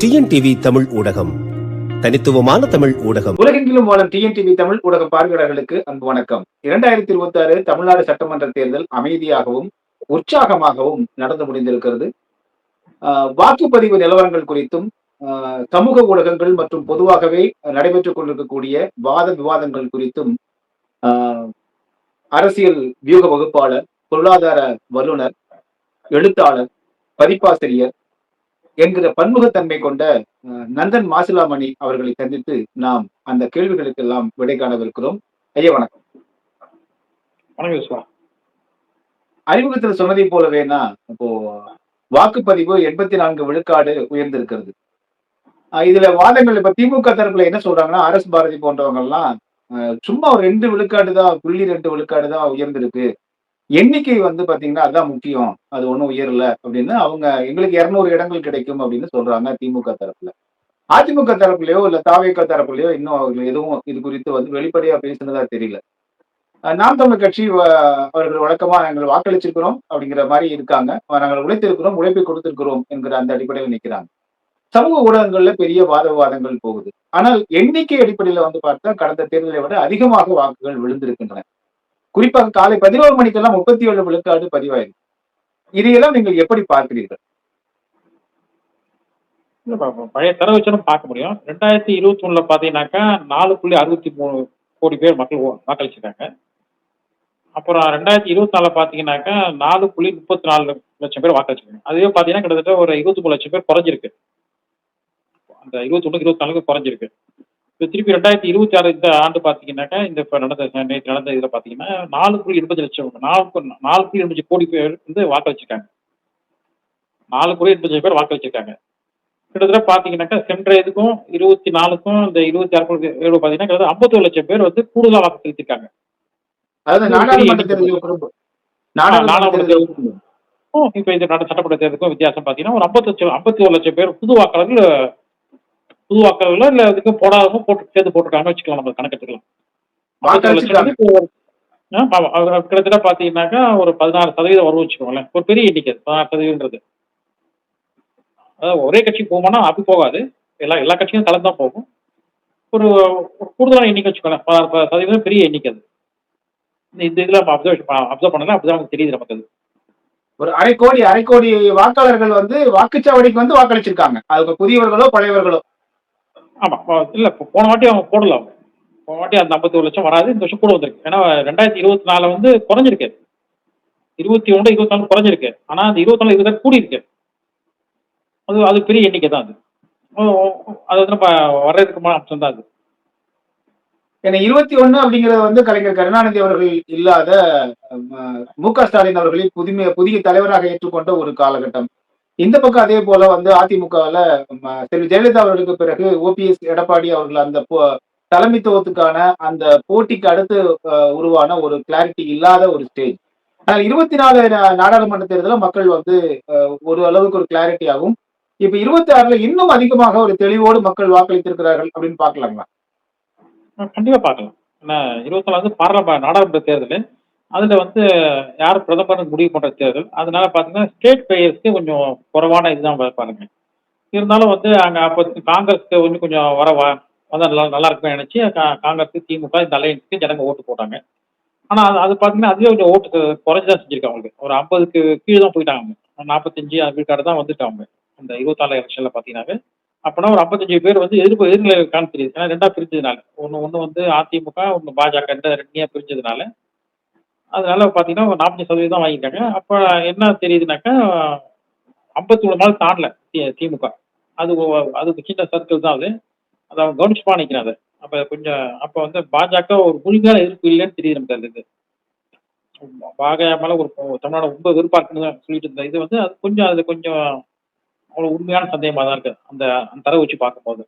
TNTV Tamil ஊடகம், தனித்துவமான தமிழ் ஊடகம். உலகெங்கிலும் வாழும் டிஎன்டிவி தமிழ் ஊடக பார்வையாளர்களுக்கு அன்பு வணக்கம். 2026 தமிழ்நாடு சட்டமன்ற தேர்தல் அமைதியாகவும் உற்சாகமாகவும் நடந்து முடிந்திருக்கிறது. வாக்குப்பதிவு நிலவரங்கள் குறித்தும் சமூக ஊடகங்கள் மற்றும் பொதுவாகவே நடைபெற்றுக் கொண்டிருக்கக்கூடிய வாத விவாதங்கள் குறித்தும் அரசியல் வியூக வகுப்பாளர், பொருளாதார வல்லுநர், எழுத்தாளர், பதிப்பாசிரியர் என்கிற பன்முகத்தன்மை கொண்ட நந்தன் மாசிலாமணி அவர்களை சந்தித்து நாம் அந்த கேள்விகளுக்கு எல்லாம் விடை காணவிருக்கிறோம். ஐயா வணக்கம். வணக்கம். அறிமுகத்தில் சொன்னதை போலவேனா, இப்போ வாக்குப்பதிவு 84 விழுக்காடு உயர்ந்திருக்கிறது. இதுல வாதங்கள் இப்ப திமுக தரப்புல என்ன சொல்றாங்கன்னா, RS பாரதி போன்றவங்க எல்லாம் சும்மா ஒரு 2 விழுக்காடு தான், 0.2 விழுக்காடு தான் உயர்ந்திருக்கு, எண்ணிக்கை பாத்தீங்கன்னா அதான் முக்கியம், அது ஒண்ணும் உயரல அப்படின்னு அவங்க எங்களுக்கு 200 இடங்கள் கிடைக்கும் அப்படின்னு சொல்றாங்க திமுக தரப்புல. அதிமுக தரப்புலயோ இல்ல தாவேக தரப்புலயோ இன்னும் அவர்கள் எதுவும் இது குறித்து வெளிப்படையா பேசுனதா தெரியல. நாம் தமிழர் கட்சி அவர்கள் வழக்கமா நாங்கள் வாக்களிச்சிருக்கிறோம் அப்படிங்கிற மாதிரி இருக்காங்க. நாங்கள் உழைத்திருக்கிறோம், உழைப்பை கொடுத்திருக்கிறோம் என்கிற அந்த அடிப்படையில் நிற்கிறாங்க. சமூக ஊடகங்கள்ல பெரிய வாத விவாதங்கள் போகுது. ஆனால் எண்ணிக்கை அடிப்படையில பார்த்தா கடந்த தேர்தலை விட அதிகமாக வாக்குகள் விழுந்திருக்கின்றன. குறிப்பாக காலை 11 மணிக்கெல்லாம் 37 விழுக்காடு பதிவாயிருக்கு. இதையெல்லாம் நீங்கள் எப்படி பார்க்கிறீர்கள்? பழைய தரவு வச்சாலும் பார்க்க முடியும். 2021 பாத்தீங்கன்னாக்கா 4.63 கோடி பேர் மக்கள் வாக்களிச்சிருக்காங்க. அப்புறம் 2024 பாத்தீங்கன்னாக்கா 4.34 லட்சம் பேர் வாக்களிச்சிருக்காங்க. அதுவே பாத்தீங்கன்னா கிட்டத்தட்ட ஒரு 23 லட்சம் பேர் குறைஞ்சிருக்கு. அந்த 21 24 குறைஞ்சிருக்கு. இப்போ திருப்பி 2026 இந்த ஆண்டு பாத்தீங்கன்னாக்கா இந்த நேற்று நடந்த இதுல பாத்தீங்கன்னா 4.80 லட்சம் 4.80 கோடி பேர் வாக்களிச்சிருக்காங்க. 4.80 பேர் வாக்களிச்சிருக்காங்க. கிட்டத்தட்ட பாத்தீங்கன்னாக்கா சென்ற இதுக்கும் 24க்கும் இந்த 26 பாத்தீங்கன்னா கிட்டத்தட்ட 51 லட்சம் பேர் கூடுதலா வாக்கு செலுத்திருக்காங்க. அதாவது நாடாளுமன்ற இப்ப இந்த சட்டமன்ற தேர்தலுக்கும் வித்தியாசம் பாத்தீங்கன்னா ஒரு 51 லட்சம் பேர் புது வாக்காளர்கள் இல்ல இதுக்கு போடாதவங்க சேர்த்து போட்டுருக்காங்கன்னு வச்சுக்கலாம். நம்ம கணக்கெடுத்துக்கலாம். கிட்டத்தட்ட பாத்தீங்கன்னாக்கா ஒரு 16% வரும் வச்சுக்கோங்களேன். ஒரு பெரிய எண்ணிக்கை 16%. அதாவது ஒரே கட்சி போகுமானா அப்படி போகாது, எல்லா கட்சியும் கலந்துதான் போகும். ஒரு கூடுதலான எண்ணிக்கை வச்சுக்கோங்களேன். 16% பெரிய எண்ணிக்கை. அது இந்த இதுல அப்சர்வ் பண்ணலாம். அப்படிதான் நமக்கு தெரியுது. நமக்கு அது ஒரு அரை கோடி வாக்காளர்கள் வாக்குச்சாவடிக்கு வாக்களிச்சிருக்காங்க. அது புதியவர்களோ பழையவர்களோ. ஆமா, இல்ல போன வாட்டி அவங்க போடல. போன வாட்டி அந்த 51 லட்சம் வராது. இந்த வருஷம் கூட வந்திருக்கு. ஏன்னா 2024 குறைஞ்சிருக்கு. 21 24 குறைஞ்சிருக்கு. ஆனா அந்த 24 26 கூடி இருக்கு. அது பெரிய எண்ணிக்கை தான். அது நம்ம வர்றதுக்குமான அம்சம் தான் அது. ஏன்னா 21 அப்படிங்கிறது கலைஞர் கருணாநிதி அவர்கள் இல்லாத மு.க. ஸ்டாலின் அவர்களை புதிய தலைவராக ஏற்றுக்கொண்ட ஒரு காலகட்டம். இந்த பக்கம் அதே போல அதிமுகவில் செல்வி ஜெயலலிதா அவர்களுக்கு பிறகு OPS எடப்பாடி அவர்கள் அந்த தலைமைத்துவத்துக்கான அந்த போட்டிக்கு அடுத்து உருவான ஒரு கிளாரிட்டி இல்லாத ஒரு ஸ்டேஜ். ஆனால் 24 நாடாளுமன்ற தேர்தலில் மக்கள் ஒரு அளவுக்கு ஒரு கிளாரிட்டி ஆகும். இப்ப 26 இன்னும் அதிகமாக ஒரு தெளிவோடு மக்கள் வாக்களித்திருக்கிறார்கள் அப்படின்னு பாக்கலாங்களா? கண்டிப்பா பார்க்கலாம். ஏன்னா 24 பாராளுமன்ற நாடாளுமன்ற தேர்தல், அதுல யார் பிரதமர் முடிவு பண்ற தேர்தல். அதனால பாத்தீங்கன்னா ஸ்டேட் பிளேயர்ஸ்க்கு கொஞ்சம் குறைவான இதுதான் பாருங்க. இருந்தாலும் அங்க அப்ப காங்கிரஸ்க்கு கொஞ்சம் நல்லா இருக்குன்னு நினைச்சு காங்கிரஸ், திமுக இந்த அலையன்ஸ்க்கு ஜனங்க ஓட்டு போட்டாங்க. ஆனா அது பாத்தீங்கன்னா அதுவே கொஞ்சம் ஓட்டு குறைஞ்சுதான் செஞ்சிருக்காங்க. அவங்களுக்கு ஒரு 50க்கு கீழே தான் போயிட்டாங்க. 45 விழுக்காடு தான் வந்துட்டாங்க அந்த 24 எலெக்ஷன்ல பாத்தீங்கன்னா. அப்பனா ஒரு 55 பேர் எதிர்நிலை இருக்கான்னு தெரியுது. ஏன்னா 2ஆ பிரிஞ்சதுனால, ஒண்ணு அதிமுக, ஒண்ணு பாஜக, 2 பிரிஞ்சதுனால அதனால பாத்தீங்கன்னா ஒரு 45% தான் வாங்கிட்டாங்க. அப்ப என்ன தெரியுதுனாக்கா 51 நாள் தாண்டல திமுக. அது சின்ன சர்க்கிள் தான். அது அவங்க கவனிச்சுப்பா நினைக்கிறாங்க. அப்ப பாஜக ஒரு முழுமையான எதிர்ப்பு இல்லைன்னு தெரியுது நமக்கு. அது பாஜக மேல ஒரு தமிழ்நாடு ரொம்ப எதிர்ப்பா இருக்குன்னு சொல்லிட்டு இருந்த இது அது கொஞ்சம் அவ்வளவு உண்மையான சந்தேகமா தான் இருக்கு அந்த தரவு வச்சு பார்க்கும்போது.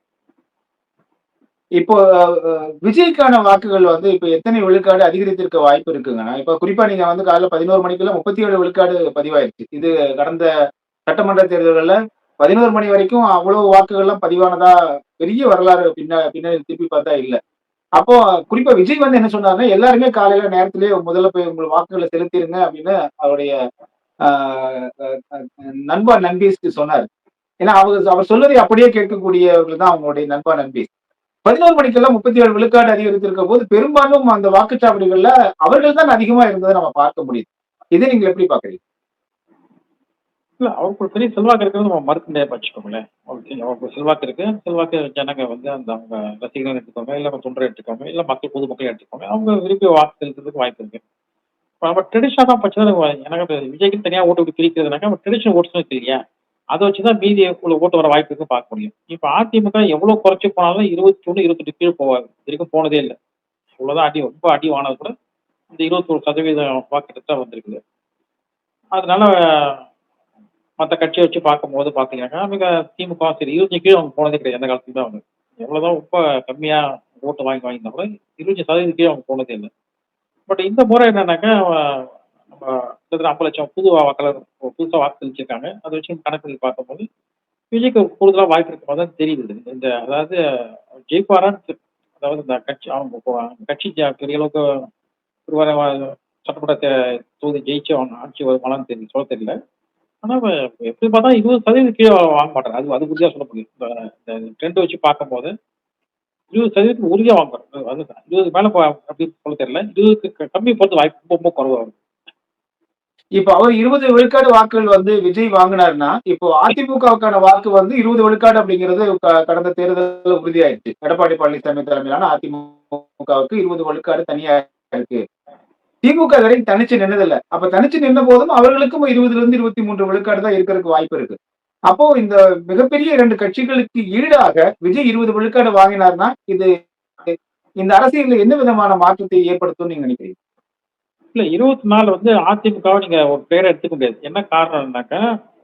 இப்போ விஜய்க்கான வாக்குகள் இப்ப எத்தனை விழுக்காடு அதிகரித்திருக்க வாய்ப்பு இருக்குங்கன்னா, இப்ப குறிப்பா நீங்க காலைல 11 மணிக்குள்ள 37 விழுக்காடு பதிவாயிருச்சு. இது கடந்த சட்டமன்ற தேர்தல்கள்ல 11 மணி வரைக்கும் அவ்வளவு வாக்குகள்லாம் பதிவானதா பெரிய வரலாறு பின்னாடி திருப்பி பார்த்தா இல்ல. அப்போ குறிப்பா விஜய் என்ன சொன்னாருன்னா, எல்லாருமே காலையில நேரத்திலேயே முதல்ல போய் உங்கள் வாக்குகளை செலுத்திருங்க அப்படின்னு அவருடைய நண்பா நண்பீஸ்க்கு சொன்னாரு. ஏன்னா அவர் சொல்வதை அப்படியே கேட்கக்கூடியவர்கள் தான் அவங்களுடைய நண்பா நம்பி. 11 மணிக்கெல்லாம் 37 விழுக்காடு அதிகரித்திருக்க போது பெரும்பாலும் அந்த வாக்குச்சாவடிகள்ல அவர்கள் தான் அதிகமா இருந்ததை நம்ம பார்க்க முடியுது. இதை நீங்க எப்படி பாக்குறீங்க? இல்ல அவருக்கு ஒரு பெரிய செல்வாக்கு இருக்கிறது நம்ம மறுக்க முடியாது வச்சுக்கோங்களேன். அவருக்கு செல்வாக்கு இருக்கு. செல்வாக்கு ஜனங்க வந்து அந்த அவங்க ரசிகர்கள் எடுத்துக்கோங்க, இல்ல தொண்டர் எடுத்துக்கோங்க, இல்ல மக்கள் பொதுமக்கள் எடுத்துக்கோங்க. அவங்க விரும்பி வாக்கு செலுத்துறதுக்கு வாய்ப்பு இருக்கு. இப்ப நம்ம ட்ரெடிஷனா தான் பட்சம் எனக்கு விஜய்க்கு தனியா ஓட்டு விட்டு பிரிக்கிறதுனாக்கா நம்ம ட்ரெடிஷனல் ஓட்ஸ் இருக்கு இல்லையா? அதை வச்சுதான் மீதி ஓட்டு வர வாய்ப்பு இருக்கு பார்க்க முடியும். இப்ப அதிமுக எவ்வளவு குறைச்சு போனாலும் 21, 28 கீழே போவாது. இது வரைக்கும் போனதே இல்லை. இவ்வளவுதான் அடி ரொம்ப அடி வாங்கினது கூட இந்த 21% வாக்கு தான் வந்திருக்குது. அதனால மற்ற கட்சியை வச்சு பார்க்கும்போது பார்த்தீங்கன்னாக்கா, மிக திமுக சரி 25 கீழ அவங்க போனதே கிடையாது. எந்த காலத்துலயும் தான் அவங்க. எவ்வளோதான் ரொம்ப கம்மியா ஓட்டு வாங்கியிருந்தா கூட 25% கீழ அவங்க போனதே இல்ல. பட் இந்த முறை என்னன்னாக்கா, நம்ம கிட்டத்தட்ட 50 லட்சம் புது வாக்காளர் புதுசா வாக்கு செலுத்தியிருக்காங்க. அதை வச்சு கணக்கு பண்ணி பார்க்கும்போது, விஜய்க்கு கூடுதலா வாய்ப்பு இருக்க மாதிரி தான் தெரியுது. இந்த அதாவது ஜெயிப்பாரான்னு அதாவது இந்த கட்சி அவங்க கட்சி பெரிய அளவுக்கு ஒரு சட்டமன்ற தொகுதி ஜெயிச்சு அவங்க ஆட்சி வருமானான்னு தெரியல சொல்ல தெரியல. ஆனா எப்படி பார்த்தா 20% கீழ வாங்க மாட்டாரு. அது அது உறுதியா சொல்ல முடியும். இந்த ட்ரெண்ட் வச்சு பார்க்கும்போது 20% உறுதியா வாங்குவாரு. அது 20 மேல அப்படின்னு சொல்ல தெரியல. 20க்கு கம்மி போறது வாய்ப்பு ரொம்ப ரொம்ப குறைவா இருக்கு. இப்ப அவர் 20 விழுக்காடு வாக்குகள் வந்து விஜய் வாங்கினாருன்னா, இப்போ அதிமுகவுக்கான வாக்கு வந்து 20 விழுக்காடு அப்படிங்கிறது கடந்த தேர்தலில் உறுதியாயிடுச்சு. எடப்பாடி பழனிசாமி தலைமையிலான அதிமுகவுக்கு 20 விழுக்காடு தனியா இருக்கு. திமுக வரை தனிச்சு நின்னதில்ல. அப்ப தனிச்சு நின்ற போதும் அவர்களுக்கும் 20ல இருந்து 23 விழுக்காடு தான் இருக்கிறதுக்கு வாய்ப்பு இருக்கு. அப்போ இந்த மிகப்பெரிய 2 கட்சிகளுக்கு ஈடாக விஜய் 20 விழுக்காடு வாங்கினார்னா, இது இந்த அரசியல்ல என்ன விதமான மாற்றத்தை ஏற்படுத்தும்னு நீங்க நினைக்கிறீங்க? இல்ல 24 வந்து அதிமுகவை நீங்க ஒரு பேரை எடுத்துக்க முடியாது. என்ன காரணம்னாக்கா,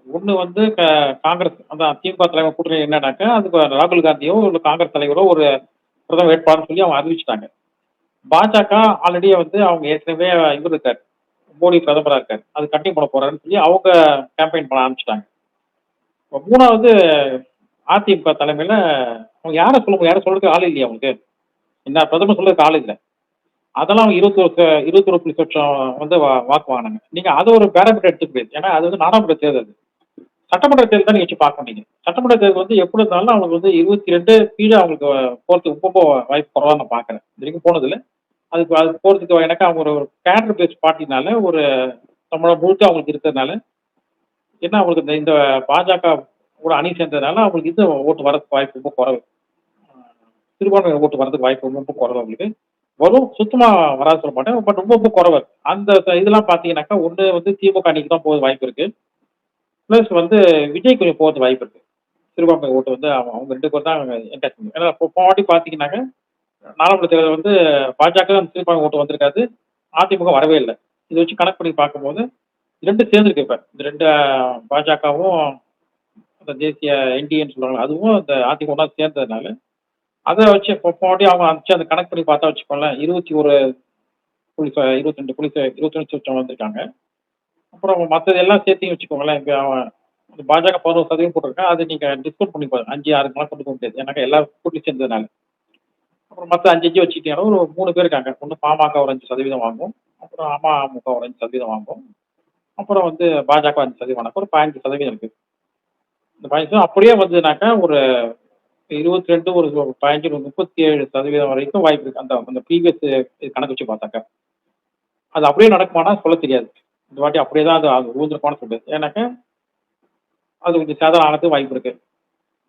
ஒண்ணு வந்து காங்கிரஸ் அந்த திமுக தலைவர் கூட்டணி என்னன்னாக்கா, அதுக்கு ராகுல் காந்தியோ இல்ல காங்கிரஸ் தலைவரோ ஒரு பிரதம வேட்பாளர்னு சொல்லி அவங்க அறிவிச்சுட்டாங்க. பாஜக ஆல்ரெடி வந்து அவங்க ஏற்கனவே இவர் இருக்காரு. மோடி பிரதமரா இருக்காரு. அது கண்டினியூ பண்ண போறாருன்னு சொல்லி அவங்க கேம்பெயின் பண்ண ஆரம்பிச்சுட்டாங்க. 3வது அதிமுக தலைமையில அவங்க யாரும் சொல்றதுக்கு ஆள் இல்லையா அவங்களுக்கு? என்ன பிரதமர் சொல்றதுக்கு ஆள் இல்ல. அதெல்லாம் அவங்க 21% வந்து வாக்கு வாங்கினாங்க. நீங்க அதை ஒரு பேராமீட்டர் எடுத்துக்க முடியாது. ஏன்னா அது வந்து நாடாளுமன்ற தேர்தல். சட்டமன்ற தேர்தல் தான் நீங்க வச்சு பார்க்க நீங்க. சட்டமன்ற தேர்தல் வந்து எப்படி இருந்தாலும் அவங்களுக்கு வந்து 22 கீழே அவங்களுக்கு போறதுக்கு ரொம்ப வாய்ப்பு குறைவா நான் பார்க்குறேன். இது வரைக்கும் போனதில்ல. அது போறதுக்கு எனக்கு அவங்க ஒரு கேடர் பேஸ் பார்ட்டினால ஒரு தமிழகம் முழுக்க அவங்களுக்கு இருக்கிறதுனால என்ன அவங்களுக்கு இந்த இந்த பாஜக கூட அணி சேர்ந்ததுனால அவங்களுக்கு இந்த ஓட்டு வரதுக்கு வாய்ப்பு ரொம்ப குறைவு. சிறுபான்மை ஓட்டு வரதுக்கு வாய்ப்பு ரொம்ப ரொம்ப குறைவு அவங்களுக்கு. வரும் சுத்தமா வராது சொல்ல மாட்டேன். பட் ரொம்ப ரொம்ப குறைவு. அந்த இதெல்லாம் பார்த்தீங்கன்னாக்கா ஒண்ணு வந்து திமுக அணிக்கு தான் போக வாய்ப்பு இருக்கு. பிளஸ் வந்து விஜய் கொஞ்சம் போகிறது வாய்ப்பு இருக்கு. சிறுபான்மை ஓட்டு வந்து அவங்க 2 பேர் தான் என்கரேஜ் பண்ணுவாங்க. ஏன்னா போன வாட்டி பார்த்தீங்கன்னாக்க நாடாளுமன்ற தேர்தல் வந்து பாஜக சிறுபான்மை ஓட்டு வந்திருக்காது. அதிமுக வரவே இல்லை. இதை வச்சு கணக்கு பண்ணி பார்க்கும்போது 2 சேர்ந்துருக்கு இப்ப. இந்த 2 பாஜகவும் அந்த தேசிய என்டிஏன்னு சொல்றாங்க. அதுவும் இந்த அதிமுக ஒண்ணா சேர்ந்ததுனால அதை வச்சு போட்டி அவங்க அந்த கணக்கு பண்ணி பார்த்தா வச்சுக்கோங்களேன் 22% வந்திருக்காங்க. அப்புறம் மற்றது எல்லாம் சேர்த்தையும் வச்சுக்கோங்களேன். இப்போ அவன் பாஜக 11% போட்டிருக்கான். அது நீங்க டிஸ்கவுண்ட் பண்ணி பாருங்க. 5, 6 கொண்டு போக முடியாது. ஏன்னாக்கா எல்லா கூட்டி சேர்ந்ததுனால. அப்புறம் மற்ற 5 வச்சுக்கிட்டீங்கன்னா ஒரு 3 பேர் இருக்காங்க. ஒன்று பாமக ஒரு 5% வாங்கும். அப்புறம் அமமுக ஒரு 5% வாங்கும். அப்புறம் வந்து பாஜக 5% வாங்கும். ஒரு 15% இருக்கு. இந்த 15 அப்படியே வந்ததுனாக்கா ஒரு 22 ஒரு 15 ஒரு 37% வரைக்கும் வாய்ப்பு இருக்கு. அந்த அந்த ப்ரீவியஸ் கணக்கு வச்சு பார்த்தாக்கா. அது அப்படியே நடக்குமானா சொல்ல தெரியாது. இந்த வாட்டி அப்படியே தான் அது விழுந்திருக்கும்னு சொல்லுது. ஏன்னாக்கா அது கொஞ்சம் சேதாரம் ஆகிறதுக்கு வாய்ப்பு இருக்கு.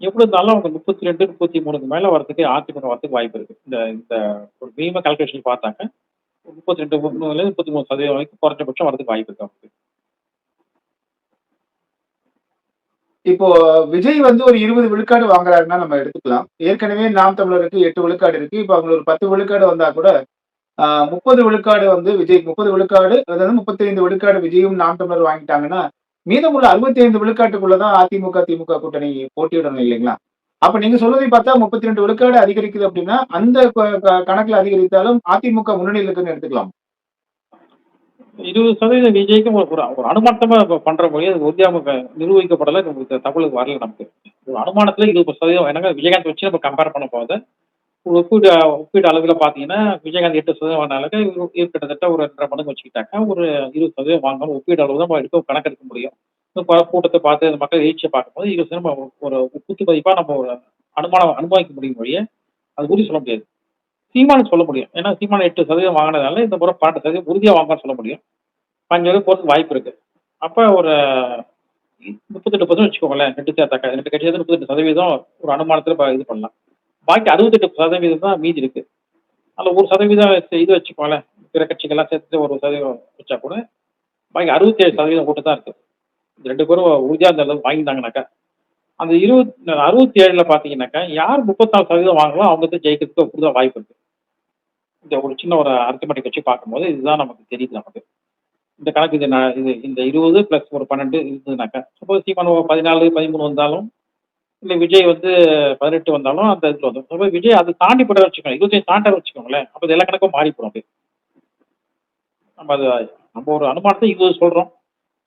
எப்படி இருந்தாலும் அவங்க 32, 33க்கு மேல வரதுக்கு அதிமுக வரதுக்கு வாய்ப்பு இருக்கு. இந்த இந்த ஒரு மினிமம் கால்குலேஷன் பார்த்தாக்க 32 33% வரைக்கும் குறைஞ்சபட்சம் வரதுக்கு வாய்ப்பு இருக்கு அவங்களுக்கு. இப்போ விஜய் வந்து ஒரு 20 விழுக்காடு வாங்குறாருன்னா நம்ம எடுத்துக்கலாம். ஏற்கனவே நாம் தமிழருக்கு 8 விழுக்காடு இருக்கு. இப்ப அவங்க ஒரு 10 விழுக்காடு வந்தா கூட 30 விழுக்காடு வந்து விஜய் 30 விழுக்காடு அதாவது 35 விழுக்காடு விஜயும் நாம் தமிழர் வாங்கிட்டாங்கன்னா, மீதமுள்ள 65 விழுக்காட்டுக்குள்ள தான் அதிமுக, திமுக கூட்டணி போட்டியிடணும் இல்லைங்களா? அப்ப நீங்க சொல்வதை பார்த்தா 32 விழுக்காடு அதிகரிக்குது அப்படின்னா, அந்த கணக்குல அதிகரித்தாலும் அதிமுக முன்னணியில் இருக்குன்னு எடுத்துக்கலாம். 20% விஜய்க்கும் ஒரு ஒரு அனுமானமா பண்ற போய் அது உறுதியாக நிரூபிக்கப்படல. நமக்கு தகவலுக்கு வரல நமக்கு. ஒரு அனுமானத்துல 20% ஏன்னா விஜயகாந்த் வச்சு நம்ம கம்பேர் பண்ண போது ஒரு ஒப்பீடு அளவில் பார்த்தீங்கன்னா விஜயகாந்த் 8% வாங்கினாலுக்கு கிட்டத்தட்ட ஒரு 2.5 மடங்கு வச்சுக்கிட்டாக்கா ஒரு 20% வாங்கணும் ஒப்பீடு அளவு தான் நம்ம கணக்கு எடுக்க முடியும். கூட்டத்தை பார்த்து அந்த மக்கள் எழுச்சியை பார்க்கும்போது 20% நம்ம ஒரு குத்து மதிப்பா நம்ம ஒரு அனுமானிக்க முடியும் வழிய அது உறுதி சொல்ல முடியாது. சீமானுக்கு சொல்ல முடியும். ஏன்னா சீமான் 8% வாங்கினதால இந்த முறை 12% உறுதியா வாங்கன்னு சொல்ல முடியும். 5 போறதுக்கு வாய்ப்பு இருக்கு. அப்ப ஒரு 38% வச்சுக்கோங்களேன். 2 சேர்த்தாக்கா 2 கட்சி சேர்த்து 38% ஒரு அனுமானத்துல இது பண்ணலாம். பாக்கி 68% தான் மீதி இருக்கு. அதுல 1% இது வச்சுக்கோங்களேன். பிற கட்சிகள்லாம் சேர்த்து ஒரு சதவீதம் வச்சா கூட பாக்கி 67% ஓட்டு தான் இருக்கு. இந்த 2 பேரும் உறுதியா இந்த அளவுக்கு வாங்கியிருந்தாங்கனாக்கா, அந்த 67ல பாத்தீங்கன்னாக்கா, யார் 34% வாங்குறோ அவங்க வந்து ஜெயிக்கிறதுக்கு கூடுதல் வாய்ப்பு இருக்கு. இந்த ஒரு சின்ன ஒரு அரித்மெட்டிக் வச்சு பார்க்கும்போது இதுதான் நமக்கு தெரியுது நமக்கு. இந்த கணக்கு இது இந்த 20 பிளஸ் ஒரு 12 இருந்ததுனாக்கா, சப்போஸ் சீமான் 14, 13 வந்தாலும், இல்ல விஜய் வந்து 18 வந்தாலும் அந்த இதுல வந்துரும். சப்போஸ் விஜய் அது தாண்டி போட்டாரு வச்சுக்கோங்க, 25 தாண்டாரு வச்சுக்கோங்களேன், அப்ப இது எல்லா கணக்கும் மாறி போடும் அப்படியே. நம்ம அது நம்ம ஒரு அனுமானத்தை 20 சொல்றோம்.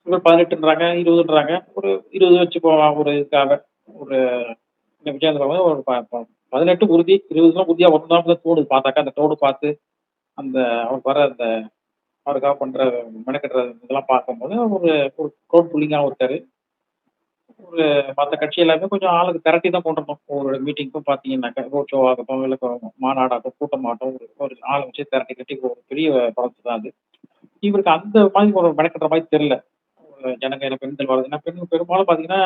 இவர் 18ன்றாங்க, 20ன்றாங்க. ஒரு 20 வச்சுப்போம் ஒரு இதுக்காக. ஒரு இந்த விஜயகாந்த் பாபு ஒரு 18 உறுதி, 20 உறுதியா ஒண்ணாம தோணுது பார்த்தாக்கா, அந்த தோடு பார்த்து, அந்த அவருக்கு வர அந்த அவருக்காக பண்ற மெனக்கெடுற இதெல்லாம் பார்க்கும்போது ஒரு ஒரு க்ரௌட் புல்லிங்காவும் இருக்காரு. ஒரு மத்த கட்சி எல்லாமே கொஞ்சம் ஆளுக்கு திரட்டி தான் கொண்டு வரணும். ஒரு மீட்டிங்க்கும் பார்த்தீங்கன்னாக்கா, ரோட் ஷோ ஆகட்டும், இல்ல மாநாடாகட்டும், கூட்டமாகட்டும், ஒரு ஒரு ஆள வச்சு திரட்டி கட்டி ஒரு பெரிய படத்து தான் அது. இவருக்கு அந்த மாதிரி ஒரு மெனக்கெடுற மாதிரி தெரியல. ஜனங்க இல்ல பெண்கள் வருதுன்னா, பெரும்பாலும் பார்த்தீங்கன்னா,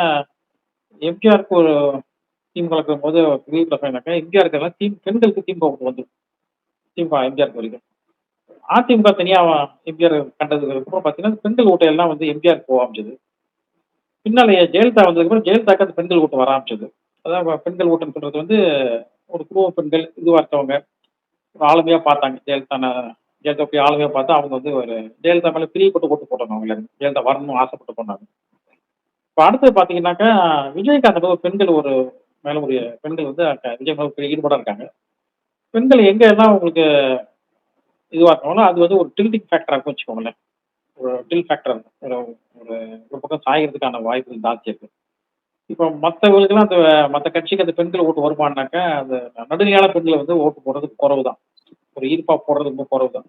எம்ஜிஆருக்கு ஒரு திமுக இருக்கும்போது பெரிய பிரச்சனைனாக்கா, எம்ஜிஆருக்கு எல்லாம் பெண்களுக்கு திமுக ஓட்டு வந்துரும். திமுக எம்ஜிஆருக்கு வரைக்கும். அதிமுக தனியா எம்ஜிஆர் கண்டதுக்கு அப்புறம் பார்த்தீங்கன்னா, பெண்கள் ஓட்டு எல்லாம் வந்து எம்ஜிஆருக்கு போக ஆரம்பிச்சது. பின்னால ஜெயலலிதா வந்ததுக்கப்புறம் ஜெயலலிதாக்கு அந்த பெண்கள் ஓட்டு வர ஆரம்பிச்சது. அதான் பெண்கள் ஓட்டுன்னு சொல்றது வந்து ஒரு குடும்ப பெண்கள் இதுவா இருக்கவங்க, ஒரு ஆளுமையா பார்த்தாங்க. ஜெயலலிதா போய் ஆளுமையா பார்த்தா அவங்க வந்து ஒரு ஜெயலலிதா மேல பிரியப்பட்டு ஓட்டு போட்டாங்க அவங்க எல்லாரும். ஜெயலலிதா வரணும்னு ஆசைப்பட்டு போனாங்க. இப்ப அடுத்தது பார்த்தீங்கன்னாக்கா, விஜய்காந்த் அளவு பெண்கள் ஒரு மேல ஒரு பெண்கள் வந்து விஜய் மேல பெரிய ஈடுபாடா இருக்காங்க. பெண்கள் எங்க எல்லாம் உங்களுக்கு இதுவா இருக்காங்களோ, அது வந்து ஒரு டில்டிங் ஃபேக்டரா இருக்குன்னு வச்சுக்கோங்களேன். ஒரு டில் ஃபேக்டர் ஒரு ஒரு ஒரு பக்கம் சாயறதுக்கான வாய்ப்புகள் ஜாஸ்தி இருக்கு. இப்போ மத்தவங்களுக்கெல்லாம் அந்த மத்த கட்சிக்கு அந்த பெண்கள் ஓட்டு வருமானாக்கா, அந்த நடுநிலையான பெண்கள் வந்து ஓட்டு போடுறது குறைவு தான். ஒரு ஈர்ப்பா போடுறது ரொம்ப குறைவு தான்.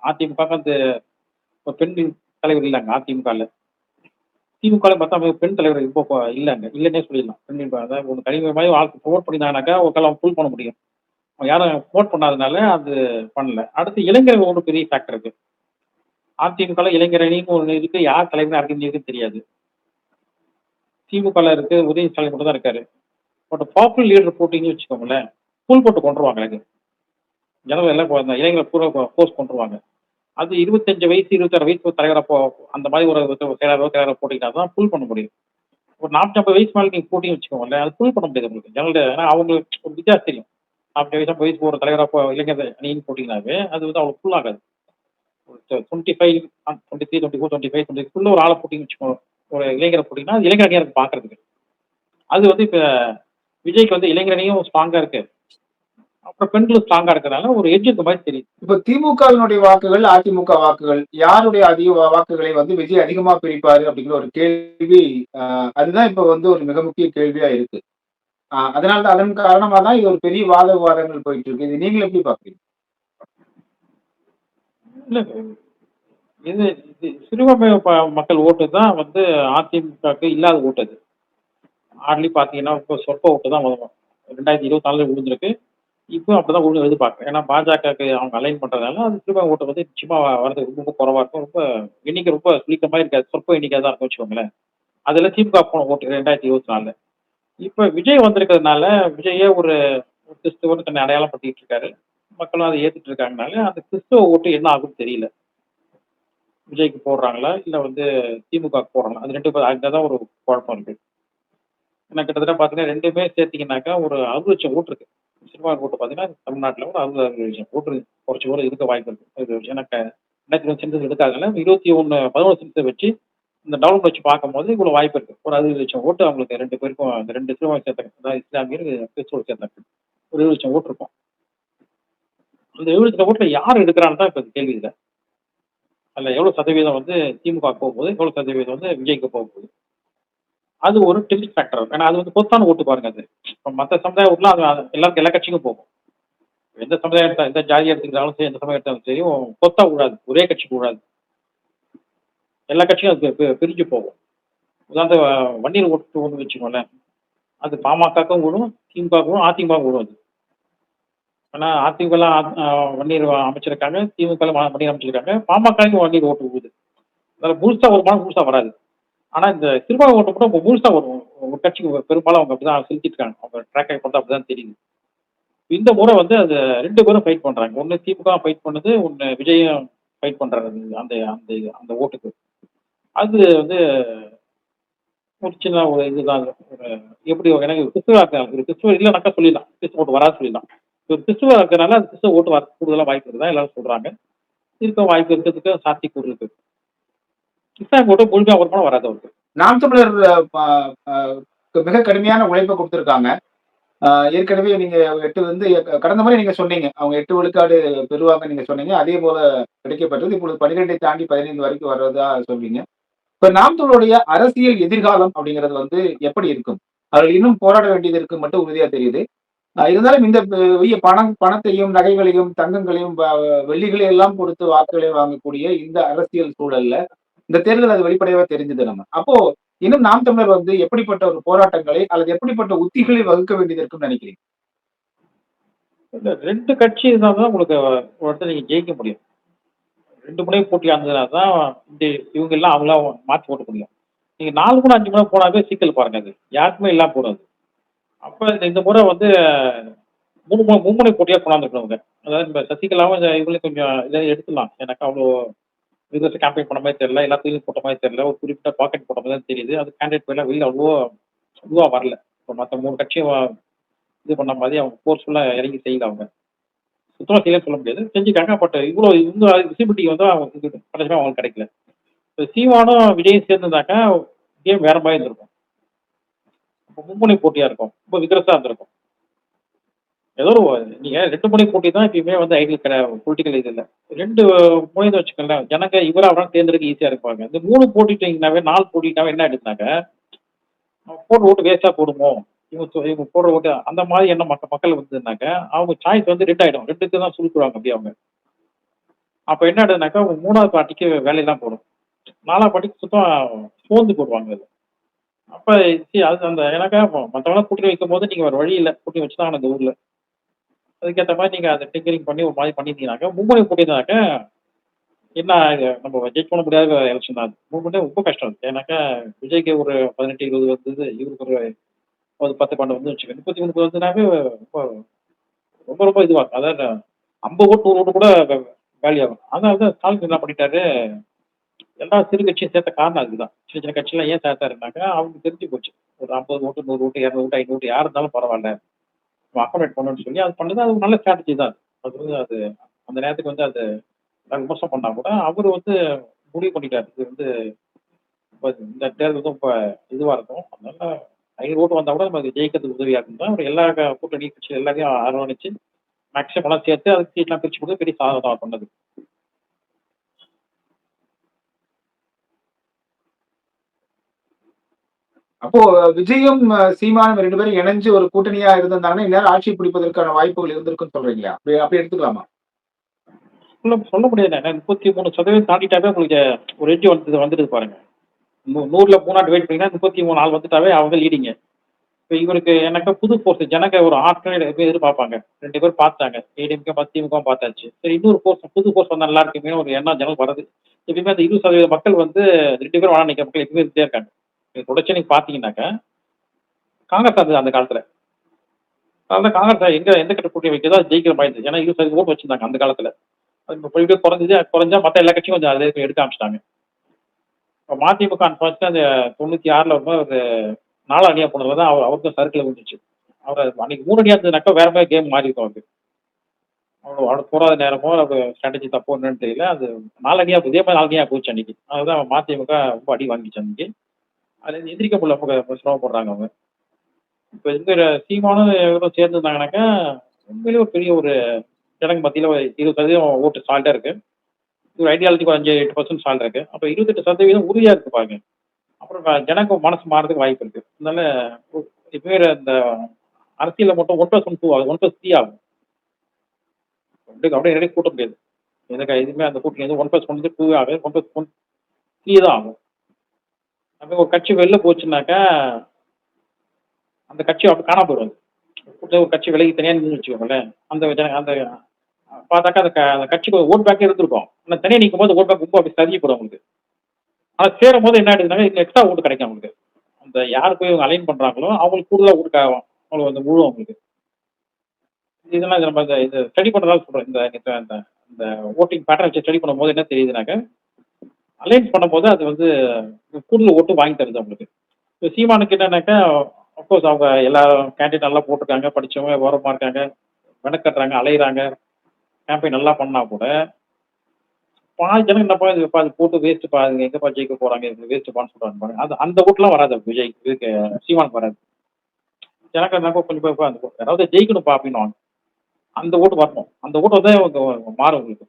அதிமுகவுக்கு அந்த ஒரு பெண் தலைவர் இல்ல அங்க அதிமுகல. திமுகல பார்த்தா பெண் தலைவர் இப்போ இல்ல அங்க. இல்லன்னே சொல்லிடலாம். பெண் அதாவது ஒரு தனி மாதிரி ஆளுக்கு வோட் பண்ணியிருந்தாங்கனாக்கா, ஒரு காலம் ஃபுல் பண்ண முடியும். அவங்க யாரும் வோட் பண்ணாதனால அது பண்ணல. அடுத்து இளைஞர்கள் ஒரு பெரிய ஃபேக்டர் இருக்கு. அதிமுகல இளைஞர் அணின்னு ஒண்ணு இருக்கு. யார் தலைவர்னு யாருக்கும் இருக்குன்னு தெரியாது. திமுகல இருக்கு உதயநிதி ஸ்டாலின் மட்டும் தான் இருக்காரு. பட் பாப்புலர் லீடர் போட்டிங்கன்னு வச்சுக்கோங்களேன், ஸ்கூல் போட்டு கொண்டுருவாங்க எனக்கு. ஜனவரி எல்லாம் இந்த இளைஞர்கள் பூரா போஸ்ட் கொண்டுருவாங்க. அது 25 வயசு, 26 வயசு தலைவரா அந்த மாதிரி ஒரு செயலாளரோ போட்டிங்கன்னா தான் புல் பண்ண முடியும். ஒரு 40, 50 வயசு மேல நீங்க போட்டின்னு வச்சுக்கோங்களேன், அது புல் பண்ண முடியாது உங்களுக்கு. ஜனவரி ஏன்னா அவங்களுக்கு ஒரு வித்தியாசம் தெரியும். 40 வயசு, 50 வயசு ஒரு தலைவரா இளைஞர் அணின்னு போட்டிங்கனாவே அது வந்து அவ்வளவு ஃபுல் ஆகாது. 25, 23, 24, 25, 26 ஒரு ஆளை போட்டிங்கன்னு வச்சுக்கோங்க. ஒரு இளைஞரை போட்டிங்கன்னா அது இளைஞர் அணியா இருக்கு பாக்குறதுக்கு. அது வந்து இப்ப விஜய்க்கு வந்து இளைஞர் அணியும் ஸ்ட்ராங்கா இருக்கு. அப்புறம் பெண்களும் ஸ்ட்ராங்கா இருக்கிறதுனால ஒரு எட்ஜ் இருக்க மாதிரி தெரியுது. இப்ப திமுகவினுடைய வாக்குகள், அதிமுக வாக்குகள் யாருடைய அதிக வாக்குகளை வந்து விஜய் அதிகமா பிரிப்பாரு அப்படிங்கிற ஒரு கேள்வி, அதுதான் இப்ப வந்து ஒரு மிக முக்கிய கேள்வியா இருக்கு. அதனால அதன் காரணமா தான் இது ஒரு பெரிய வாத விவாதங்கள் போயிட்டு இருக்கு. இது நீங்க எப்படி பாக்குறீங்க? இல்ல இது இது சிறுபான்மை மக்கள் ஓட்டு தான் வந்து அதிமுகவுக்கு இல்லாத ஓட்டு அது. ஹார்ட்லி பார்த்தீங்கன்னா, இப்போ சொற்ப ஓட்டு தான் வரும். 2024 விழுந்திருக்கு. இப்போ அப்படிதான் விழுந்து எதிர்பார்க்குறேன். ஏன்னா பாஜகவுக்கு அவங்க அலைன் பண்றதுனால அது சிறுபான்மை ஓட்டு வந்து நிச்சயமா வரது ரொம்ப ரொம்ப குறைவா இருக்கும். ரொம்ப எண்ணிக்கை ரொம்ப சுழிக்கிற மாதிரி இருக்காது. சொற்ப எண்ணிக்கை தான் இருக்கும் வச்சுக்கோங்களேன். அதெல்லாம் திமுக போன ஓட்டு 2024. இப்ப விஜய் வந்திருக்கிறதுனால விஜயே ஒரு கிறிஸ்துவன்னு தன்னை அடையாளம் படுத்திட்டு இருக்காரு. மக்களும் அதை ஏத்துட்டு இருக்காங்கனால அந்த கிறிஸ்துவ ஓட்டு என்ன ஆகும்னு தெரியல. விஜய்க்கு போடுறாங்களா? இல்ல வந்து திமுகவுக்கு போடுறாங்களா? அது 2 பேர் அங்க தான் ஒரு குழப்பம் இருக்கு. ஏன்னா கிட்டத்தட்ட பார்த்தீங்கன்னா 2மே சேர்த்தீங்கன்னாக்கா ஒரு 60,00,000 ஓட்டு இருக்கு. சினிமா ஓட்டு பார்த்தீங்கன்னா தமிழ்நாட்டுல ஒரு 60,00,000 ஓட்டு குறைச்சு கூட இருக்க வாய்ப்பு இருக்கு. இது ஏன்னா 2020 சென்சஸ் எடுக்காதனால 11 சென்சஸ் வச்சு இந்த டவுன் வச்சு பார்க்கும்போது இவ்வளவு வாய்ப்பு இருக்கு. ஒரு 60,00,000 ஓட்டு அவங்களுக்கு 2 பேருக்கும் அந்த 2 சிறுபான்மை சேர்த்தாங்க. அதாவது இஸ்லாமியர், கிறிஸ்துவர் சேர்த்தாங்க. ஒரு 70,00,000 ஓட்டு இருக்கும். அந்த 70,00,000 ஓட்டுல யார் எடுக்கிறான்னு தான் இப்ப கேள்வி இல்ல. அதுல எவ்வளவு சதவீதம் வந்து திமுக போகும்போது, எவ்வளவு சதவீதம் வந்து விஜய்க்கு போகும்போது. அது ஒரு டில்ட் ஃபேக்டர். ஏன்னா அது வந்து பொத்தான ஓட்டு பாருங்க அது. இப்ப மத்த சமுதாய ஓட்டுலாம் அது எல்லாருக்கும் எல்லா கட்சிக்கும் போகும். எந்த சமுதாயம் எந்த ஜாதியா எடுத்துக்கிட்டாலும் சரி, எந்த சமுதாயம் எடுத்தாலும் சரி, பொத்தா விழாது. ஒரே கட்சிக்கு விழாது. எல்லா கட்சியும் அது பிரிஞ்சு போகும். உதாரண வன்னியர் ஓட்டு ஒன்று வச்சுக்கோங்களேன். அது பாமகக்கும் விழும், திமுகவுக்கும் அதிமுகவுக்கும் விழும் அது. ஆனா அதிமுகலாம் வன்னியர் அமைச்சிருக்காங்க, திமுகலாம் வன்னியர் அமைச்சிருக்காங்க. பாமகவுக்கும் வன்னியர் ஓட்டு விழுது. அதில் முழுசா வருமானம் முழுசா வராது. ஆனா இந்த சிறுபான்மை ஓட்டு மட்டும் முழுசா வரும். ஒரு கட்சிக்கு பெரும்பாலும் அவங்க அப்படிதான் செலுத்திட்டு இருக்காங்க. அவங்க ட்ராக் பார்த்தா அப்படிதான் தெரியுது. இந்த முறை வந்து அது 2 பேரும் ஃபைட் பண்றாங்க. ஒண்ணு திமுக ஃபைட் பண்ணுது, ஒண்ணு விஜயும் ஃபைட் பண்றாரு. அந்த அந்த அந்த ஓட்டுக்கு. அது வந்து ஒரு சின்ன ஒரு இதுதான் அது. ஒரு எப்படி எனக்கு கிறிஸ்துவ ஒரு கிறிஸ்துவ இல்லைனாக்கா சொல்லிடலாம். கிறிஸ்துவ ஓட்டு வராது சொல்லிடலாம். ஒரு கிறிஸ்துவ இருக்கிறனால அது கிறிஸ்துவ ஓட்டு வர கூடுதலா வாய்ப்பு இருக்குதா எல்லாரும் சொல்றாங்க. இருக்க வாய்ப்பு இருக்கிறதுக்கு சாத்தியக்கூறு இருக்கு. கிறிஸ்தவ ஓட்டு முழுமையா வருமானம் வராது அவருக்கு. நாம் தமிழர் மிக கடுமையான உழைப்பை கொடுத்திருக்காங்க. ஏற்கனவே நீங்க 8 வந்து கடந்த முறை நீங்க சொன்னீங்க. அவங்க 8 விழுக்காடு பெறுவாங்கன்னு நீங்க சொன்னீங்க. அதே போல கிடைக்கப்பட்டது. இப்பொழுது 12 தாண்டி 15 வரைக்கும் வர்றதா சொல்றீங்க. இப்ப நாம் தமிழருடைய அரசியல் எதிர்காலம் அப்படிங்கிறது வந்து எப்படி இருக்கும்? அவர்கள் இன்னும் போராட வேண்டியது இருக்கு மட்டும் உறுதியா தெரியுது. இருந்தாலும் இந்த பெரிய பணத்தையும், நகைகளையும், தங்கங்களையும், வெள்ளிகளையும் எல்லாம் கொடுத்து வாக்குகளை வாங்கக்கூடிய இந்த அரசியல் சூழல்ல, இந்த தேர்தல் அது வெளிப்படையாவே தெரிஞ்சது நம்ம. அப்போ இன்னும் நாம் தமிழர் வந்து எப்படிப்பட்ட ஒரு போராட்டங்களை அல்லது எப்படிப்பட்ட உத்திகளை வகுக்க வேண்டியது இருக்குன்னு நினைக்கிறீங்க? இல்ல 2 கட்சி இருந்தா தான் உங்களுக்கு ஒரு இடத்துல நீங்க ஜெயிக்க முடியும். 2 முறை போட்டியா இருந்ததுனா தான் இந்த இவங்க எல்லாம் அவங்களாம் மாத்தி போட முடியும். நீங்க 4 முறை 5 முறை போனாவே சிக்கல் பாருங்க அது. யாருக்குமே இல்லாம போடும் அது. அப்ப இந்த முறை வந்து மும்முனை போட்டியா கொண்டாந்துருக்கணும் அவங்க. அதாவது இந்த சசிகலாவும் இவங்களையும் கொஞ்சம் இதை எடுத்துடலாம். எனக்கு அவ்வளோ விதத்தை கேம்பெயின் பண்ண மாதிரி தெரியல. எல்லாத்தையும் போட்ட மாதிரி தெரியல. ஒரு குறிப்பிட்ட பாக்கெட் போட்ட மாதிரி தான் தெரியுது. அது கேண்டிடேட் பேர்லாம் வெளில அவ்வளோ இதுவா வரல. இப்போ மற்ற 3 கட்சியும் இது பண்ண மாதிரி அவங்க ஃபோர்ஸ்ஃபுல்லா இறங்கி செய்யல அவங்க. சுத்தமா செய்யலன்னு சொல்ல முடியாது. செஞ்சுட்டாங்க. பட் இவ்வளோ இந்த விசிபிலிட்டி வந்து அவங்களுக்கு கடைசியா அவங்களுக்கு கிடைக்கல. இப்போ சீமானும் விஜயும் சேர்ந்திருந்தாக்கா கேம் வேற மாதிரி இருந்திருக்கும். இப்போ மும்முனை போட்டியா இருக்கும். ரொம்ப விகரசா இருந்திருக்கும். ஏதோ ஒரு நீங்க 2 முனை போட்டி தான் எப்பயுமே வந்து ஐடியல் பொலிட்டிக்கல் இது இல்ல. 2 முனைன்னு வச்சுக்கோங்களேன். ஜனங்க இவரா அவரான்னு தேர்ந்தெடுக்க ஈஸியா இருப்பாங்க. இந்த 3 போட்டிட்டீங்கன்னாவே 4 போட்டிட்டாவே என்ன ஆயிடுச்சுனாக்க, போடுற ஓட்டு வேஸ்ட்டா போடுமோ? இவங்க போடுற ஓட்டு அந்த மாதிரி எண்ணம் மக்கள் வந்ததுனாக்க, அவங்க சாய்ஸ் வந்து 2 ஆயிடும். 2க்கு தான் சுருக்குவாங்க அப்படியே அவங்க. அப்ப என்ன ஆயிடுதுனாக்கா, அவங்க 3வது பார்ட்டிக்கு வேலையெல்லாம் போடும். 4வது பார்ட்டிக்கு சுத்தமா சோர்ந்து போடுவாங்க அது. அப்ப அது அந்த எனக்கா மத்தவங்கலாம் கூட்டணி வைக்கும்போது நீங்க வேற வழி இல்ல. கூட்டணி வச்சு தான் ஆகணும் இந்த ஊர்ல. அதுக்கேத்த மாரி நீங்க அத டிங்கரிங் பண்ணி ஒரு மாதிரி பண்ணியிருந்தீங்கனாக்கா, மும்முனை போட்டினாக்க என்ன நம்ம ஜட்ஜ் பண்ண முடியாத எலக்ஷன் தான் அது. மும்முனை ரொம்ப கஷ்டம் அது. ஏன்னாக்கா விஜய்க்கு ஒரு 18, 20 வந்தது. இவருக்கு ஒரு 10, 12 வந்து வச்சுக்கோங்க. 33 வந்ததுனாவே ரொம்ப ரொம்ப ரொம்ப இதுவா இருக்கும். அதாவது 50 ஓட்டு 100 ஓட்டு கூட காலியாகும். அதனால தான் ஸ்டாலின் என்ன பண்ணிட்டாரு, எல்லா சிறு கட்சியும் சேர்த்த காரணம் அதுதான். சின்ன சின்ன கட்சிலாம் ஏன் சேர்த்தாருனாக்கா, அவங்களுக்கு தெரிஞ்சு போச்சு. ஒரு 50 ஓட்டு, 100 ஓட்டு, 200 ஓட்டு, 500 ஓட்டு யார் இருந்தாலும் பரவால்ல. நம்ம அக்காமடேட் பண்ணணும்னு சொல்லி அது பண்ணது. அது ஒரு நல்ல ஸ்ட்ராட்டஜி தான். அது வந்து அது அந்த நேரத்துக்கு வந்து அது விமர்சனம் பண்ணா கூட அவரு வந்து முடிவு பண்ணிட்டாரு. இது வந்து இப்ப இந்த தேர்தல் வந்து இப்ப இதுவா இருக்கும். அதனால 500 ஓட்டு வந்தா கூட நமக்கு ஜெயிக்கிறதுக்கு உதவியா இருக்கும் தான். அவர் எல்லா கூட்டணி கட்சி எல்லாத்தையும் அரவணைச்சு மேக்ஸிமம் எல்லாம் சேர்த்து அதுக்கு சீட்லாம் பிரிச்சு கொடுத்து பெரிய சாதனை தான் பண்ணது. அப்போ விஜயும் சீமானும் 2 பேரும் இணைஞ்சு ஒரு கூட்டணியா இருந்திருந்தாங்கன்னா, இந்நேரம் ஆட்சி பிடிப்பதற்கான வாய்ப்புகள் இருந்திருக்குன்னு சொல்றீங்களா? அப்படி எடுத்துக்கலாமா? சொல்ல முடியாது. 33% தாண்டிட்டாவே உங்களுக்கு ஒரு எட்ஜ் வந்துடுது பாருங்க. 100ல 3 டிவைட் பண்ணீங்கன்னா 33 ஆள் வந்துட்டாவே அவங்க லீடிங். இப்ப இவருக்கு எனக்கு புது ஃபோர்ஸ் ஜனங்க ஒரு ஆட்கள் எதிர்பார்ப்பாங்க. 2 பேர் பார்த்தாங்க. ஏடிஎம்கே திமுக பார்த்தாச்சு. சரி இன்னொரு புது ஃபோர்ஸ் வந்தா நல்லா இருக்குமே ஒரு எண்ணம் ஜனங்களுக்கு வருது. எப்பயுமே அந்த 20% மக்கள் வந்து 2 பேரும் வேணா நிக்கிற மக்கள் எப்பவுமே இருந்துட்டே இருக்காங்க. தொடர்ச்சியா நீங்க பார்த்தீங்கன்னாக்க, காங்கிரஸ் இருந்தது அந்த காலத்துல. அதனால காங்கிரஸ் எந்த கட்ட கூட்டணி வைக்கிறதோ அது ஜெயிக்கிற மாதிரி இருந்துச்சு. ஏன்னா 20% ஓட்டு வச்சிருந்தாங்க அந்த காலத்துல. அது இப்ப போயிட்டு குறைஞ்சது குறைஞ்சா மத்த எல்லா கட்சியும் கொஞ்சம் அதே எடுக்க ஆரம்பிச்சிட்டாங்க. இப்ப மதிமுக அன்பார்ச்சுனேட்டா அந்த 96ல வரும்போது ஒரு 4 அணியா போனதுல தான் அவருக்கும் சர்க்கிள் விழுந்துச்சு. அவர் அன்னைக்கு 3 அணியா இருந்ததுனாக்கா வேற மாதிரி கேம் மாறி இருக்கும் அவருக்கு. அவ்வளோ போராத நேரமோ அது ஸ்ட்ராட்டஜி தப்போ என்னன்னு தெரியல. அது 4 அணியா இதே மாதிரி 4 அணியா போச்சு அன்னைக்கு. அதுதான் மதிமுக ரொம்ப அடி வாங்கிச்சு அன்னைக்கு. அதுல இருந்து எந்திரிக்க முடியல ரொம்ப சிரமப்படுறாங்க அவங்க. இப்ப இந்த சீமானும் இவரும் சேர்ந்துருந்தாங்கனாக்கா, உண்மையிலேயே ஒரு பெரிய ஒரு ஜனங்க மத்தியில ஒரு 20% ஓட்டு சால்ட்டா இருக்கு. ஒரு ஐடியாலஜிக்கு ஒரு 5, 8% சால்ட் இருக்கு. அப்ப 28% உறுதியா இருக்கு பாருங்க. அப்புறம் ஜனங்க மனசு மாறதுக்கு வாய்ப்பு இருக்கு. அதனால இப்பவே இந்த அரசியல்ல மட்டும் 1+1 ஆகும். 1+3 ஆகும். அப்படியே நிறைய கூட்ட முடியாது. எனக்கு எதுவுமே அந்த கூட்டணி வந்து 1+1 2 ஆகும். 1+1 3 தான் ஆகும். அப்ப ஒரு கட்சி வெளில போச்சுன்னாக்கா அந்த கட்சி அப்ப காணாம போயிடும். ஒரு கட்சி விலகி தனியா நின்று வச்சுக்கோங்களேன். அந்த பார்த்தாக்கா அந்த கட்சிக்கு ஒரு ஓட் பேங்க் இருந்திருக்கும். ஆனா தனியா நிற்கும் போது ஓட் பேங்க் ரொம்ப அப்படி சரிஞ்சு போடும் அவங்களுக்கு. ஆனா சேரும் போது என்ன ஆயிடுதுனாங்க, இன்னும் எக்ஸ்ட்ரா ஓட்டு கிடைக்கும் அவங்களுக்கு. அந்த யார் போய் இவங்க அலைன் பண்றாங்களோ அவங்களுக்கு கூடுதலா ஓட்டு அவங்களுக்கு வந்து முழு அவங்களுக்கு. இதெல்லாம் நம்ம இந்த ஸ்டடி பண்றதால சொல்றேன். இந்த இந்த ஓட்டிங் பேட்டர்ன் வச்சு ஸ்டடி பண்ணும்போது என்ன தெரியுதுனாக்க, அலைன்ஸ் பண்ணும்போது அது வந்து கூடுதல் ஓட்டு வாங்கி தருது அவங்களுக்கு. இப்போ சீமானுக்கு என்னன்னாக்கா, அஃப்கோர்ஸ் அவங்க எல்லா கேண்டிடேட் நல்லா போட்டிருக்காங்க, படிச்சவங்க ஓரமா இருக்காங்க, மெனக்கட்டுறாங்க, அலையிறாங்க, கேம்பெயின் நல்லா பண்ணா கூட பாதி ஜனங்க என்னப்பா இதுப்பா அது போட்டு வேஸ்ட் பா, இது எங்கப்பா ஜெயிக்க போறாங்க, இது வேஸ்ட் பான்னு சொல்றாங்க பாருங்க. அது அந்த ஓட்டுலாம் வராது விஜய் இதுக்கு சீமானுக்கு வராது. ஜனங்க என்னப்பா கொஞ்சம் போய் அந்த அதாவது ஜெயிக்கணும்ப்பா அப்படின்னுவாங்க. அந்த ஓட்டு வரணும். அந்த ஓட்டு வந்து அவங்க மாறும் உங்களுக்கு.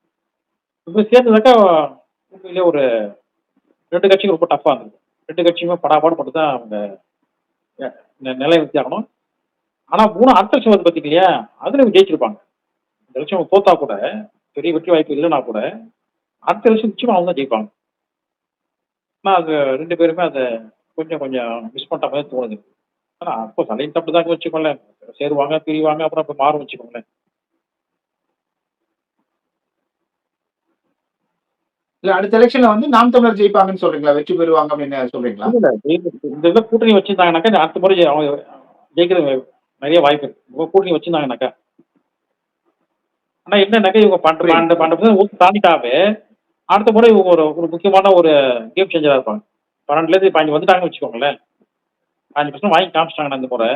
இப்போ சேர்ந்ததாக்கா உண்மையிலேயே ஒரு 2 கட்சிக்கும் ரொம்ப டஃப்பா இருந்திருக்கும். 2 கட்சியுமே படாபாடு பட்டு தான் அவங்க நிலை வச்சு ஆகணும். ஆனா அடுத்த வருஷம் வந்து பார்த்தீங்க இல்லையா, அதுல இவங்க ஜெயிச்சிருப்பாங்க. இந்த வருஷம் தோத்தா கூட, பெரிய வெற்றி வாய்ப்பு இல்லைன்னா கூட, அடுத்த வருஷம் நிச்சயமா அவங்க தான் ஜெயிப்பாங்க. ஆனா அது 2 பேருமே அதை கொஞ்சம் மிஸ் பண்ற மாதிரி தோணுது. ஆனா அப்போ அலைன் தப்பு தான் வச்சுக்கோங்களேன். சேருவாங்க, பிரிவாங்க, அப்புறம் அப்ப மாறும் வச்சுக்கோங்களேன். இல்ல அடுத்த எலெக்ஷன்ல வந்து நாம் தமிழர் ஜெயிப்பாங்கன்னு சொல்றீங்களா? வெற்றி பெறுவாங்க அப்படின்னு சொல்றீங்களா? இல்ல, இந்த இதில் கூட்டணி வச்சிருந்தாங்கனாக்கா அடுத்த முறை அவங்க ஜெயிக்கிறது நிறைய வாய்ப்பு இருக்கு. இப்போ கூட்டணி வச்சிருந்தாங்கனாக்கா. ஆனா என்னன்னாக்கா இவங்க 12% ஓட்டு தாண்டிட்டாவே அடுத்த முறை இவங்க ஒரு முக்கியமான ஒரு கேம் சேஞ்சரா இருப்பாங்க. 12லேருந்து 15 வந்துட்டாங்கன்னு வச்சுக்கோங்களேன். 15% வாங்கி காமிச்சிட்டாங்கன்னா இந்த முறை,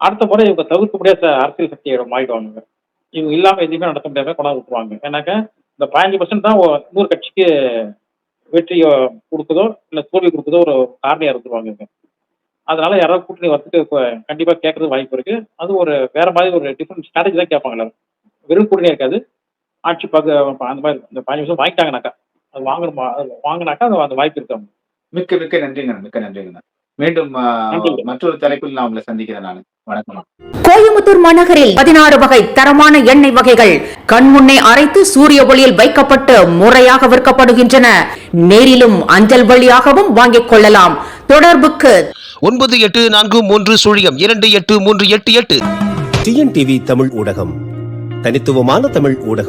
அடுத்த முறை இவங்க தவிர்க்க முடியாத அரசியல் சக்தியை மாறிடுவாங்க. இவங்க இல்லாம எதுவுமே நடத்த முடியாம கொண்டாந்து விட்டுருவாங்க. ஏன்னாக்கா இந்த 15% தான் இன்னொரு கட்சிக்கு வெற்றி கொடுக்குதோ இல்ல தோல்வி கொடுக்குதோ ஒரு காரணியா இருந்துருவாங்க இவங்க. அதனால யாராவது கூட்டணி வரதுக்கு கண்டிப்பா கேட்கறது வாய்ப்பு இருக்கு. அது ஒரு வேற மாதிரி ஒரு டிஃப்ரெண்ட் ஸ்ட்ராட்டஜி தான் கேட்பாங்க எல்லாரும். வெறும் கூட்டணியா இருக்காது. ஆட்சி அந்த மாதிரி இந்த 15% வாங்கிட்டாங்கனாக்கா, அது வாங்கினாக்கா அந்த வாய்ப்பு இருக்கு அவங்க. மிக்க நன்றிங்க. மிக்க நன்றிங்க. மீண்டும் நன்றி. மற்றொரு தலைப்பில் நான் உங்களை சந்திக்கிறேன் நானு. வணக்கம். கோயம்புத்தூர் மாநகரில் 16 வகை தரமான எண்ணெய் வகைகள் கண்முன்னே அரைத்து சூரிய ஒளியில் வைக்கப்பட்டு முறையாக விற்கப்படுகின்றன. நேரிலும் அஞ்சல் வழியாகவும் வாங்கிக் கொள்ளலாம். தொடர்புக்கு 9843028388. டிஎன்டிவி தமிழ் ஊடகம், தனித்துவமான தமிழ் ஊடகம்.